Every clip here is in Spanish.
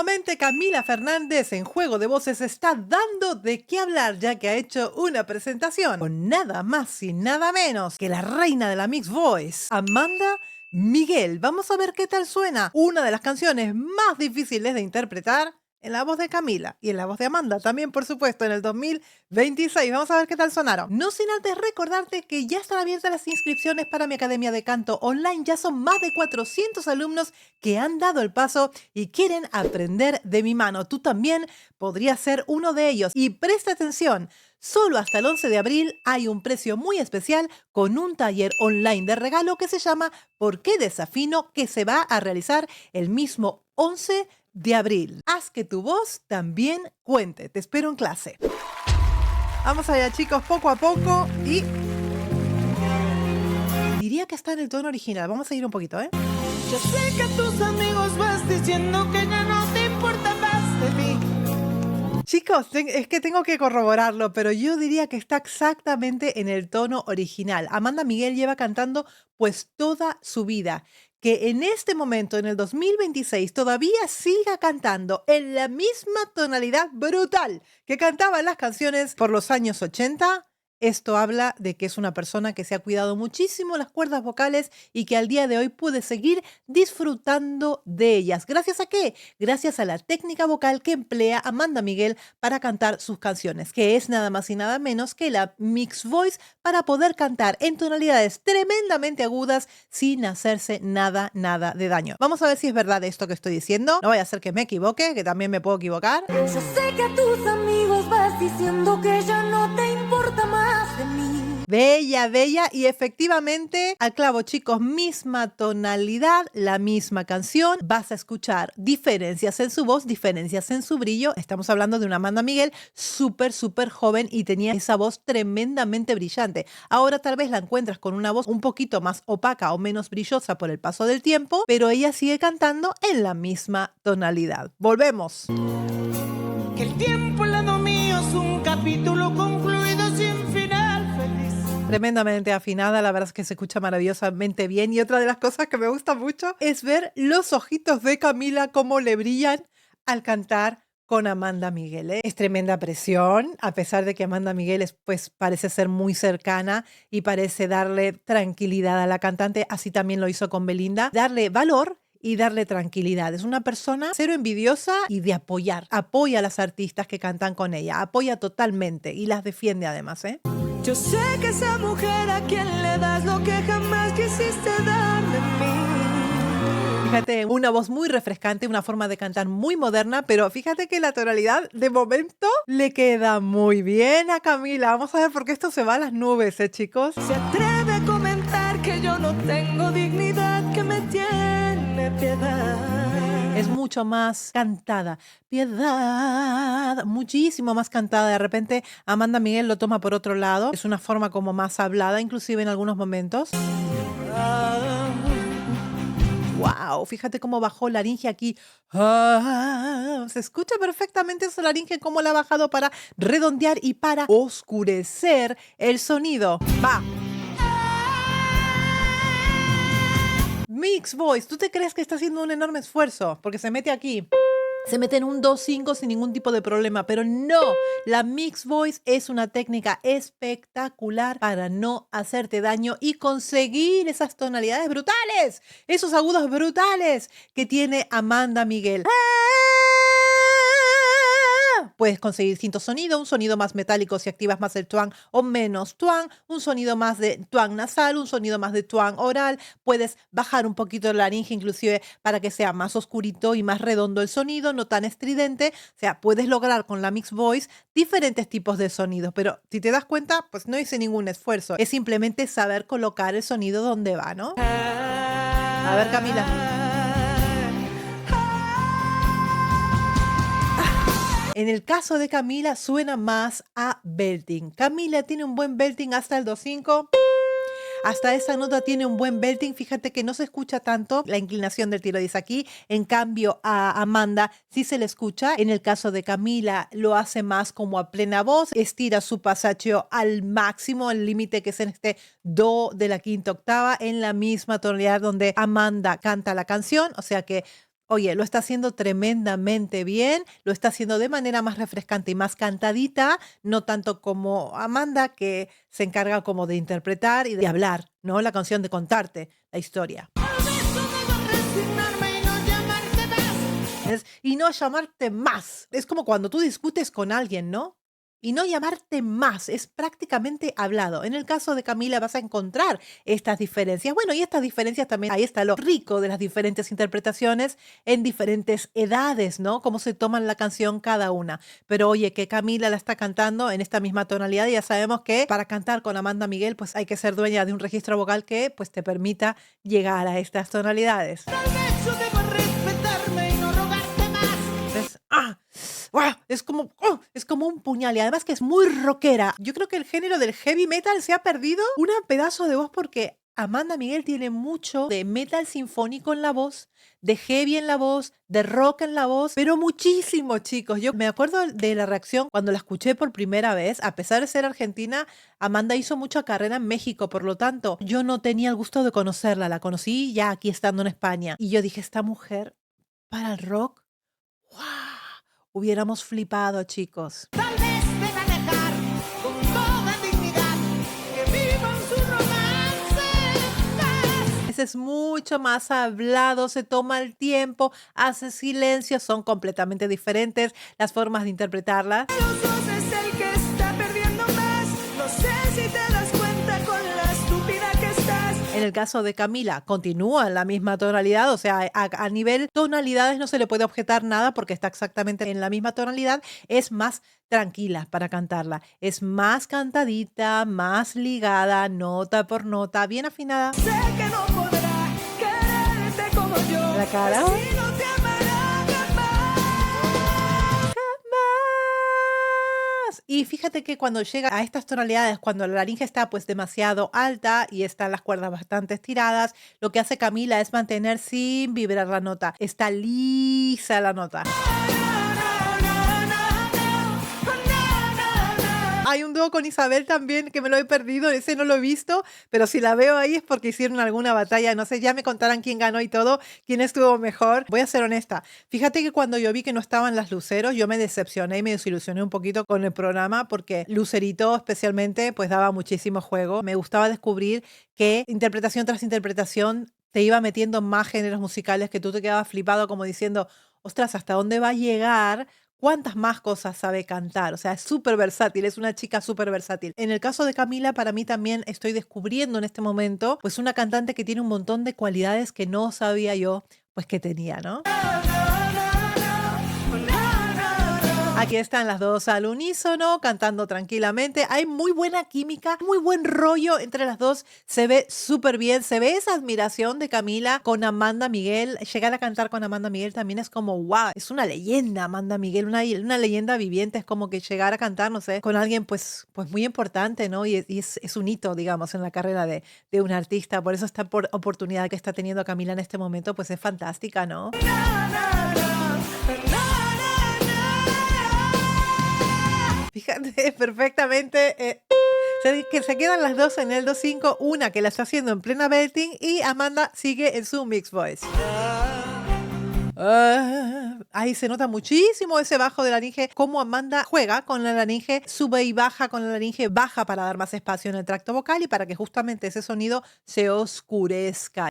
Nuevamente Camila Fernández en Juego de Voces está dando de qué hablar, ya que ha hecho una presentación con nada más y nada menos que la reina de la Mixed Voice, Amanda Miguel. Vamos a ver qué tal suena una de las canciones más difíciles de interpretar en la voz de Camila y en la voz de Amanda también, por supuesto, en el 2026. Vamos a ver qué tal sonaron. No sin antes recordarte que ya están abiertas las inscripciones para mi Academia de Canto Online. Ya son más de 400 alumnos que han dado el paso y quieren aprender de mi mano. Tú también podrías ser uno de ellos. Y presta atención, solo hasta el 11 de abril hay un precio muy especial con un taller online de regalo que se llama ¿Por qué desafino?, que se va a realizar el mismo 11 de abril. Haz que tu voz también cuente. Te espero en clase. Vamos allá, chicos, poco a poco y diría que está en el tono original. Vamos a ir un poquito, ¿eh? Yo sé que tus amigos vas diciendo que ya no te importa más de mí. Chicos, es que tengo que corroborarlo, pero yo diría que está exactamente en el tono original. Amanda Miguel lleva cantando pues toda su vida. Que en este momento, en el 2026, todavía siga cantando en la misma tonalidad brutal que cantaba en las canciones por los años 80, esto habla de que es una persona que se ha cuidado muchísimo las cuerdas vocales y que al día de hoy puede seguir disfrutando de ellas. ¿Gracias a qué? Gracias a la técnica vocal que emplea Amanda Miguel para cantar sus canciones, que es nada más y nada menos que la Mixed Voice para poder cantar en tonalidades tremendamente agudas sin hacerse nada de daño. Vamos a ver si es verdad esto que estoy diciendo. No vaya a ser que me equivoque, que también me puedo equivocar. Yo sé que a tus amigos vas diciendo que ya no te importa más de mí. Bella, bella, y efectivamente, al clavo, chicos, misma tonalidad, la misma canción. Vas a escuchar diferencias en su voz, diferencias en su brillo. Estamos hablando de una Amanda Miguel súper joven y tenía esa voz tremendamente brillante. Ahora tal vez la encuentras con una voz un poquito más opaca o menos brillosa por el paso del tiempo, pero ella sigue cantando en la misma tonalidad. Volvemos. Que el tiempo al lado mío es un capítulo concluido sin final feliz. Tremendamente afinada, la verdad es que se escucha maravillosamente bien. Y otra de las cosas que me gusta mucho es ver los ojitos de Camila cómo le brillan al cantar con Amanda Miguel, ¿eh? Es tremenda presión, a pesar de que Amanda Miguel pues parece ser muy cercana y parece darle tranquilidad a la cantante. Así también lo hizo con Belinda, darle valor y darle tranquilidad. Es una persona cero envidiosa y de apoyar. Apoya a las artistas que cantan con ella, apoya totalmente y las defiende además, ¿eh? Yo sé que esa mujer a quien le das lo que jamás quisiste darme a mí. Fíjate, una voz muy refrescante, una forma de cantar muy moderna, pero fíjate que la tonalidad de momento le queda muy bien a Camila. Vamos a ver por qué esto se va a las nubes, chicos. Se atreve a comentar que yo no tengo dignidad, que me tiene piedad. Es mucho más cantada. Piedad, muchísimo más cantada. De repente Amanda Miguel lo toma por otro lado. Es una forma como más hablada, inclusive en algunos momentos. Wow, fíjate cómo bajó laringe aquí. Se escucha perfectamente esa laringe, cómo la ha bajado para redondear y para oscurecer el sonido. Va. Mixed Voice, ¿tú te crees que está haciendo un enorme esfuerzo? Porque se mete aquí. Se mete en un 2-5 sin ningún tipo de problema, pero no, la Mixed Voice es una técnica espectacular para no hacerte daño y conseguir esas tonalidades brutales, esos agudos brutales que tiene Amanda Miguel. Puedes conseguir distinto sonido, un sonido más metálico si activas más el twang o menos twang, un sonido más de twang nasal, un sonido más de twang oral. Puedes bajar un poquito la laringe inclusive para que sea más oscurito y más redondo el sonido, no tan estridente. O sea, puedes lograr con la Mixed Voice diferentes tipos de sonidos, pero si te das cuenta, pues no hice ningún esfuerzo. Es simplemente saber colocar el sonido donde va, ¿no? A ver, Camila. En el caso de Camila suena más a belting. Camila tiene un buen belting hasta el 2-5. Hasta esa nota tiene un buen belting. Fíjate que no se escucha tanto la inclinación del tiroides aquí. En cambio, a Amanda sí se le escucha. En el caso de Camila, lo hace más como a plena voz. Estira su passaggio al máximo, al límite que es en este do de la quinta octava, en la misma tonalidad donde Amanda canta la canción. O sea que Oye, lo está haciendo tremendamente bien, lo está haciendo de manera más refrescante y más cantadita, no tanto como Amanda, que se encarga como de interpretar y de hablar, ¿no? La canción, de contarte la historia. Y no llamarte más. Es como cuando tú discutes con alguien, ¿no? Y no llamarte más, es prácticamente hablado. En el caso de Camila vas a encontrar estas diferencias. Bueno, y estas diferencias también, ahí está lo rico de las diferentes interpretaciones en diferentes edades, ¿no? Cómo se toman la canción cada una. Pero oye, que Camila la está cantando en esta misma tonalidad y ya sabemos que para cantar con Amanda Miguel pues hay que ser dueña de un registro vocal que pues te permita llegar a estas tonalidades. Tal vez yo debo respetarme y no rogarte más. Entonces, ¡guau! Es como un puñal y además que es muy rockera. Yo creo que el género del heavy metal se ha perdido un pedazo de voz porque Amanda Miguel tiene mucho de metal sinfónico en la voz, de heavy en la voz, de rock en la voz, pero muchísimo, chicos. Yo me acuerdo de la reacción cuando la escuché por primera vez. A pesar de ser argentina, Amanda hizo mucha carrera en México, por lo tanto, yo no tenía el gusto de conocerla. La conocí ya aquí estando en España. Y yo dije, esta mujer para el rock, ¡guau! Hubiéramos flipado, chicos. Tal vez deba dejar con toda dignidad que vivan su romance en paz. Ese es mucho más hablado, se toma el tiempo, hace silencio, son completamente diferentes las formas de interpretarlas. Los dos es el que está perdiendo más. No sé si te das cuenta con la estúpida que estás. En el caso de Camila, continúa en la misma tonalidad, o sea, a nivel tonalidades no se le puede objetar nada porque está exactamente en la misma tonalidad, es más tranquila para cantarla, es más cantadita, más ligada, nota por nota, bien afinada. Sé que no podrá quererte como yo. La cara. Así no te amará jamás. Más. Y fíjate que cuando llega a estas tonalidades, cuando la laringe está pues demasiado alta y están las cuerdas bastante estiradas, lo que hace Camila es mantener sin vibrar la nota. Está lisa la nota. Hay un dúo con Isabel también que me lo he perdido, ese no lo he visto, pero si la veo ahí es porque hicieron alguna batalla, no sé, ya me contarán quién ganó y todo, quién estuvo mejor. Voy a ser honesta, fíjate que cuando yo vi que no estaban las Luceros, yo me decepcioné y me desilusioné un poquito con el programa porque Lucerito especialmente pues daba muchísimo juego. Me gustaba descubrir que interpretación tras interpretación te iba metiendo más géneros musicales que tú te quedabas flipado como diciendo, ostras, ¿hasta dónde va a llegar? ¿Cuántas más cosas sabe cantar? O sea, es súper versátil, es una chica súper versátil. En el caso de Camila, para mí también estoy descubriendo en este momento, pues una cantante que tiene un montón de cualidades que no sabía yo, pues que tenía, ¿no? Aquí están las dos al unísono, cantando tranquilamente. Hay muy buena química, muy buen rollo entre las dos. Se ve súper bien. Se ve esa admiración de Camila con Amanda Miguel. Llegar a cantar con Amanda Miguel también es como, wow, es una leyenda Amanda Miguel, una leyenda viviente. Es como que llegar a cantar, no sé, con alguien pues muy importante, ¿no? Y es un hito, digamos, en la carrera de un artista. Por eso esta oportunidad que está teniendo Camila en este momento, pues es fantástica, ¿no? Fíjate perfectamente que se quedan las dos en el 2-5, una que la está haciendo en plena belting y Amanda sigue en su mixed voice. Ahí se nota muchísimo ese bajo de laringe, cómo Amanda juega con la laringe, sube y baja con la laringe, baja para dar más espacio en el tracto vocal y para que justamente ese sonido se oscurezca.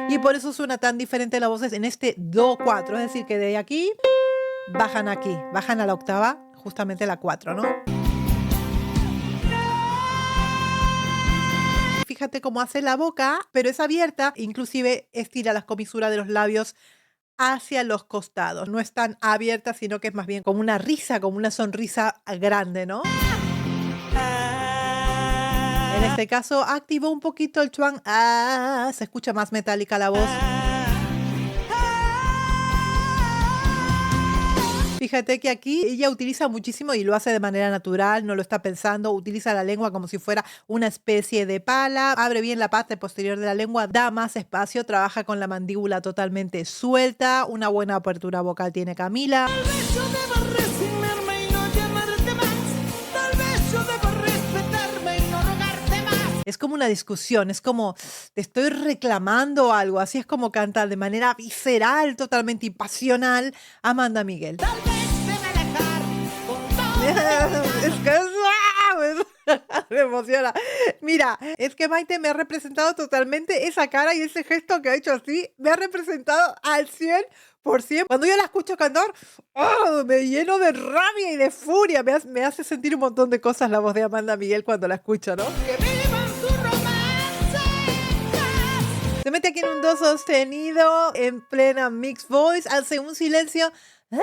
Y por eso suena tan diferente las voces en este Do4, es decir, que de aquí, bajan a la octava, justamente la 4, ¿no? Fíjate cómo hace la boca, pero es abierta, inclusive estira las comisuras de los labios hacia los costados. No es tan abierta, sino que es más bien como una risa, como una sonrisa grande, ¿no? En este caso activó un poquito el chuan. Se escucha más metálica la voz. Fíjate que aquí ella utiliza muchísimo y lo hace de manera natural, no lo está pensando, utiliza la lengua como si fuera una especie de pala, abre bien la parte posterior de la lengua, da más espacio, trabaja con la mandíbula totalmente suelta, una buena apertura vocal tiene Camila. Tal vez yo deba resignarme y no llamarte más. Tal vez yo deba respetarme y no rogarte más. Es como una discusión, es como te estoy reclamando algo. Así es como canta de manera visceral, totalmente pasional Amanda Miguel. Tal vez debe dejar con todo. Es que me emociona. Mira, es que Maite me ha representado totalmente esa cara y ese gesto que ha hecho así, me ha representado al 100%. Cuando yo la escucho cantar, ¡oh!, me lleno de rabia y de furia. Me hace sentir un montón de cosas la voz de Amanda Miguel cuando la escucho, ¿no? Que vivan su romance. Se mete aquí en un do sostenido en plena mixed voice, hace un silencio en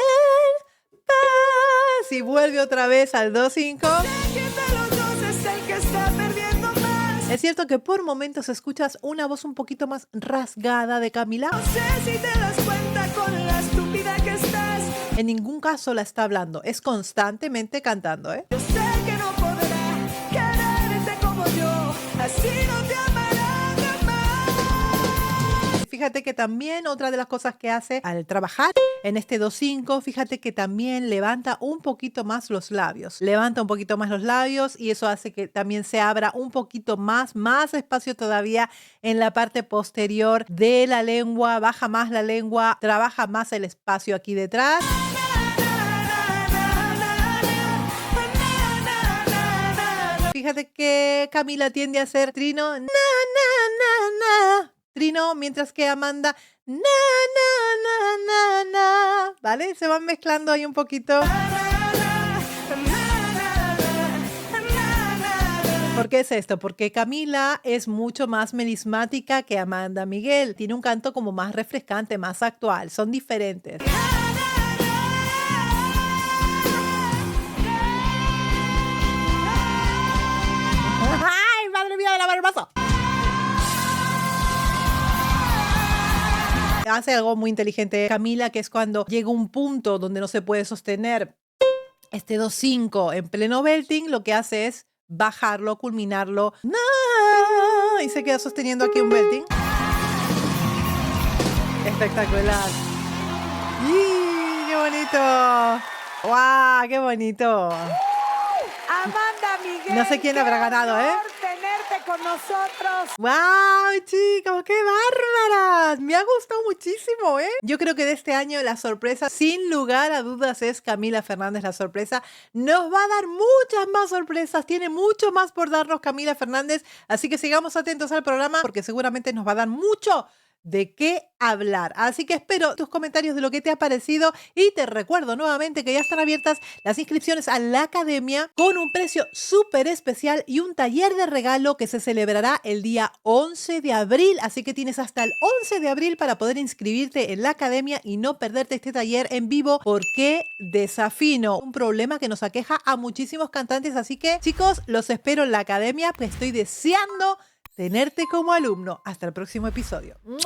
paz y vuelve otra vez al do 5. ¿Quién de los dos es el que está perdiendo más? Es cierto que por momentos escuchas una voz un poquito más rasgada de Camila. No sé si te das cuenta con la estúpida que estás. En ningún caso la está hablando, es constantemente cantando, ¿eh? Yo sé que no podrá quererte como yo. Así no te amará jamás. Fíjate que también otra de las cosas que hace al trabajar en este do 5, fíjate que también levanta un poquito más los labios. Levanta un poquito más los labios y eso hace que también se abra un poquito más espacio todavía en la parte posterior de la lengua. Baja más la lengua, trabaja más el espacio aquí detrás. Fíjate que Camila tiende a hacer trino, trino, mientras que Amanda, ¿vale? Se van mezclando ahí un poquito. ¿Por qué es esto? Porque Camila es mucho más melismática que Amanda Miguel. Tiene un canto como más refrescante, más actual. Son diferentes. ¡Ay, madre mía de la hermoso! Hace algo muy inteligente Camila, que es cuando llega un punto donde no se puede sostener este do 5 en pleno belting, lo que hace es bajarlo, culminarlo, y se queda sosteniendo aquí un belting. Espectacular. ¡Y qué bonito! ¡Guau! ¡Qué bonito! Amanda Miguel. No sé quién habrá ganado, ¿eh? Por tenerte con nosotros. ¡Wow, chicos! ¡Qué bárbaras! Me ha gustado muchísimo, ¿eh? Yo creo que de este año la sorpresa, sin lugar a dudas, es Camila Fernández la sorpresa. Nos va a dar muchas más sorpresas. Tiene mucho más por darnos Camila Fernández. Así que sigamos atentos al programa porque seguramente nos va a dar mucho de qué hablar. Así que espero tus comentarios de lo que te ha parecido y te recuerdo nuevamente que ya están abiertas las inscripciones a la academia con un precio súper especial y un taller de regalo que se celebrará el día 11 de abril. Así que tienes hasta el 11 de abril para poder inscribirte en la academia y no perderte este taller en vivo porque desafino un problema que nos aqueja a muchísimos cantantes. Así que, chicos, los espero en la academia, pues estoy deseando tenerte como alumno. Hasta el próximo episodio. ¡Mua!